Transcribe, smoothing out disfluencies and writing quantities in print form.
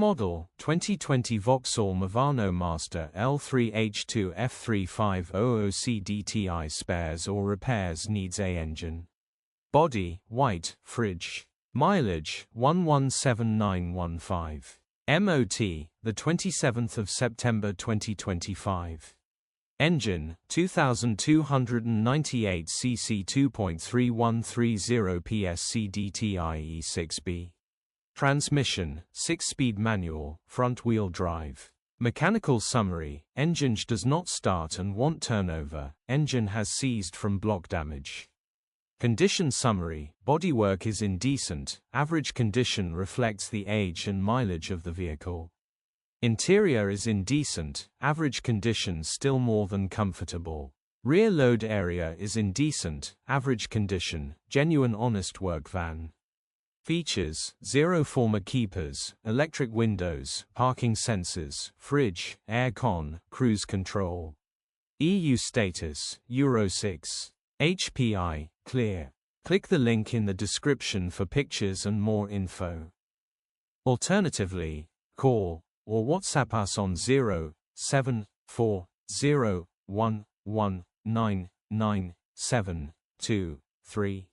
model, 2020 Vauxhall Movano Master L3h2 F3500 Cdti. Spares or repairs needs a engine. Body, white, fridge. Mileage, 117915. MOT, the 27th of September 2025. Engine, 2298 cc 2.3130 PS Cdti E6B. Transmission, 6-speed manual, front-wheel drive. Mechanical summary: Enginge does not start and wont turnover. Engine has seized from block damage. Condition summary: bodywork is indecent. Average condition reflects the age and mileage of the vehicle. Interior is indecent. Average condition still more than comfortable. Rear load area is indecent. Average condition, genuine honest work van. Features: 0 former keepers, electric windows, parking sensors, fridge, aircon, cruise control. EU status, Euro 6. HPI, clear. Click the link in the description for pictures and more info. Alternatively, call or WhatsApp us on 07401199723.